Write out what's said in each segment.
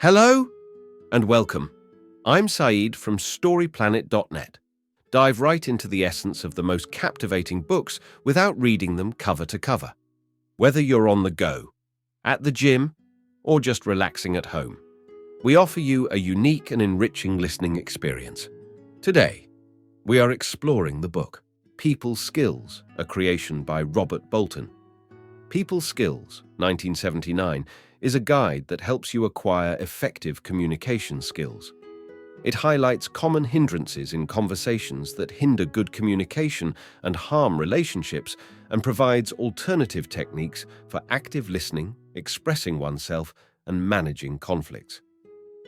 Hello and welcome. I'm Saeed from storyplanet.net. Dive right into the essence of the most captivating books without reading them cover to cover. Whether you're on the go, at the gym, or just relaxing at home, we offer you a unique and enriching listening experience. Today, we are exploring the book, People Skills, a creation by Robert Bolton. People Skills, 1979, is a guide that helps you acquire effective communication skills. It highlights common hindrances in conversations that hinder good communication and harm relationships, and provides alternative techniques for active listening, expressing oneself, and managing conflicts.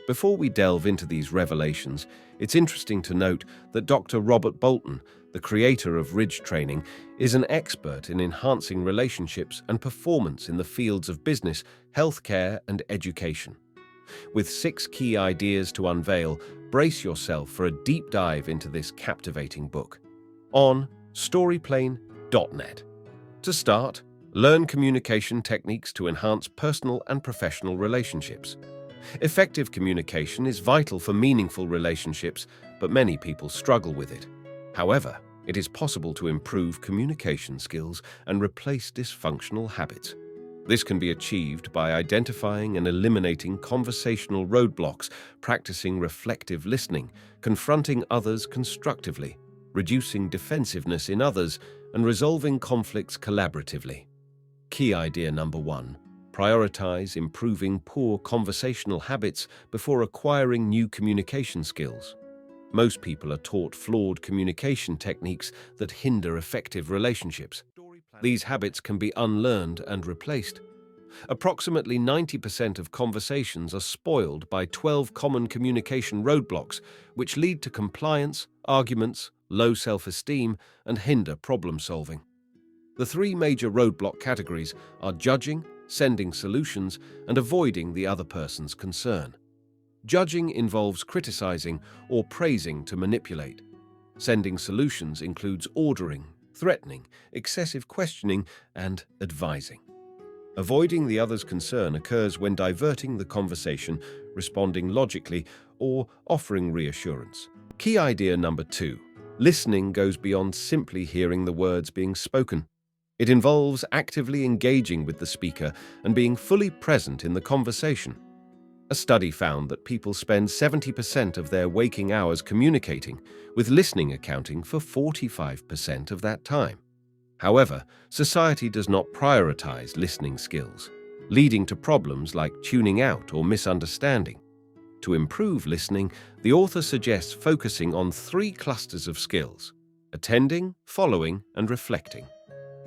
Before we delve into these revelations, it's interesting to note that Dr. Robert Bolton, the creator of Ridge Training, is an expert in enhancing relationships and performance in the fields of business, healthcare, and education. With 6 key ideas to unveil, brace yourself for a deep dive into this captivating book on storyplanet.net. To start, learn communication techniques to enhance personal and professional relationships. Effective communication is vital for meaningful relationships, but many people struggle with it. However, it is possible to improve communication skills and replace dysfunctional habits. This can be achieved by identifying and eliminating conversational roadblocks, practicing reflective listening, confronting others constructively, reducing defensiveness in others, and resolving conflicts collaboratively. Key idea number 1. Prioritize improving poor conversational habits before acquiring new communication skills. Most people are taught flawed communication techniques that hinder effective relationships. These habits can be unlearned and replaced. Approximately 90% of conversations are spoiled by 12 common communication roadblocks, which lead to compliance, arguments, low self-esteem, and hinder problem-solving. The 3 major roadblock categories are judging, sending solutions, and avoiding the other person's concern. Judging involves criticizing or praising to manipulate. Sending solutions includes ordering, threatening, excessive questioning, and advising. Avoiding the other's concern occurs when diverting the conversation, responding logically, or offering reassurance. Key idea number 2. Listening goes beyond simply hearing the words being spoken. It involves actively engaging with the speaker and being fully present in the conversation. A study found that people spend 70% of their waking hours communicating, with listening accounting for 45% of that time. However, society does not prioritize listening skills, leading to problems like tuning out or misunderstanding. To improve listening, the author suggests focusing on 3 clusters of skills: attending, following, and reflecting.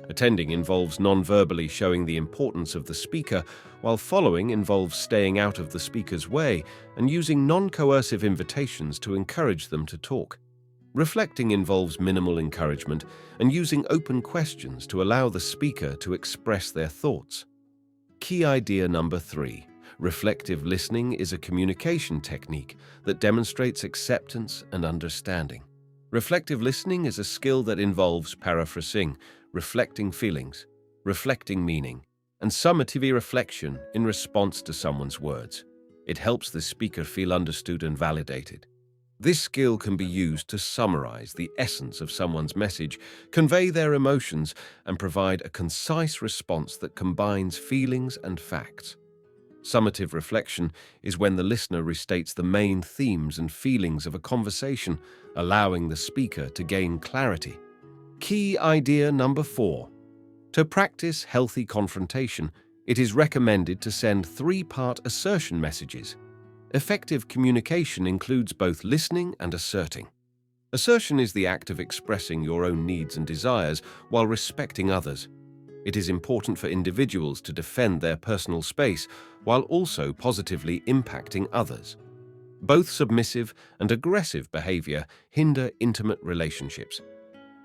Attending involves non-verbally showing the importance of the speaker, while following involves staying out of the speaker's way and using non-coercive invitations to encourage them to talk. Reflecting involves minimal encouragement and using open questions to allow the speaker to express their thoughts. Key idea number 3. Reflective listening is a communication technique that demonstrates acceptance and understanding. Reflective listening is a skill that involves paraphrasing, reflecting feelings, reflecting meaning, and summative reflection in response to someone's words. It helps the speaker feel understood and validated. This skill can be used to summarize the essence of someone's message, convey their emotions, and provide a concise response that combines feelings and facts. Summative reflection is when the listener restates the main themes and feelings of a conversation, allowing the speaker to gain clarity. Key idea number 4. To practice healthy confrontation, it is recommended to send 3-part assertion messages. Effective communication includes both listening and asserting. Assertion is the act of expressing your own needs and desires while respecting others. It is important for individuals to defend their personal space while also positively impacting others. Both submissive and aggressive behavior hinder intimate relationships.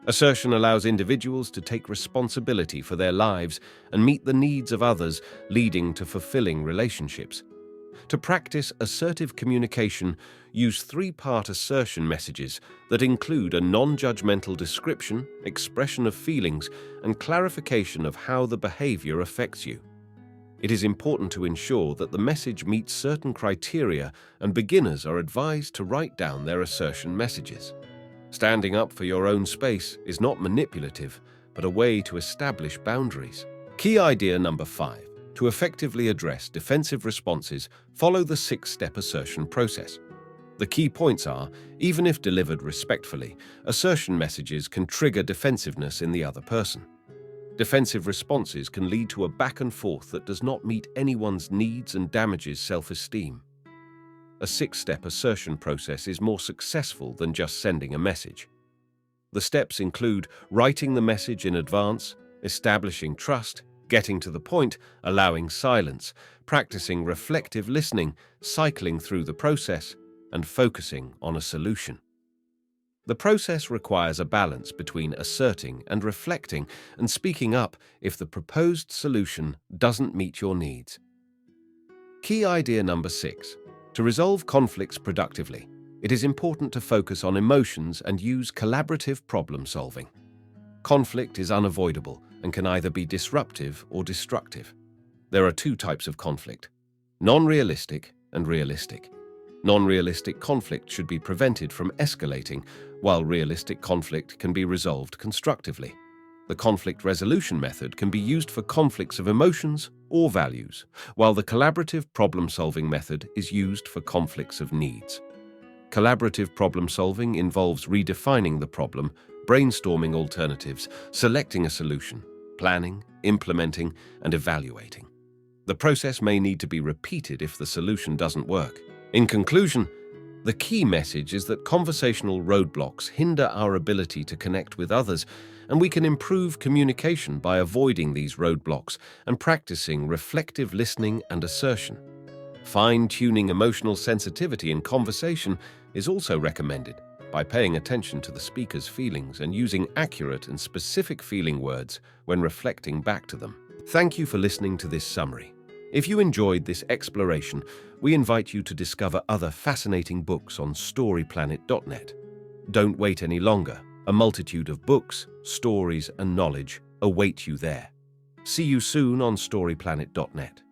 Assertion allows individuals to take responsibility for their lives and meet the needs of others, leading to fulfilling relationships. To practice assertive communication, use 3-part assertion messages that include a non-judgmental description, expression of feelings, and clarification of how the behavior affects you. It is important to ensure that the message meets certain criteria, and beginners are advised to write down their assertion messages. Standing up for your own space is not manipulative, but a way to establish boundaries. Key idea number 5. To effectively address defensive responses, follow the 6-step assertion process. The key points are, even if delivered respectfully, assertion messages can trigger defensiveness in the other person. Defensive responses can lead to a back and forth that does not meet anyone's needs and damages self-esteem. A 6-step assertion process is more successful than just sending a message. The steps include writing the message in advance, establishing trust, getting to the point, allowing silence, practicing reflective listening, cycling through the process, and focusing on a solution. The process requires a balance between asserting and reflecting and speaking up if the proposed solution doesn't meet your needs. Key idea number 6. To resolve conflicts productively, it is important to focus on emotions and use collaborative problem solving. Conflict is unavoidable and can either be disruptive or destructive. There are 2 types of conflict: non-realistic and realistic. Non-realistic conflict should be prevented from escalating, while realistic conflict can be resolved constructively. The conflict resolution method can be used for conflicts of emotions or values, while the collaborative problem-solving method is used for conflicts of needs. Collaborative problem-solving involves redefining the problem, brainstorming alternatives, selecting a solution, planning, implementing, and evaluating. The process may need to be repeated if the solution doesn't work. In conclusion, the key message is that conversational roadblocks hinder our ability to connect with others, and we can improve communication by avoiding these roadblocks and practicing reflective listening and assertion. Fine-tuning emotional sensitivity in conversation is also recommended by paying attention to the speaker's feelings and using accurate and specific feeling words when reflecting back to them. Thank you for listening to this summary. If you enjoyed this exploration, we invite you to discover other fascinating books on storyplanet.net. Don't wait any longer. A multitude of books, stories, and knowledge await you there. See you soon on storyplanet.net.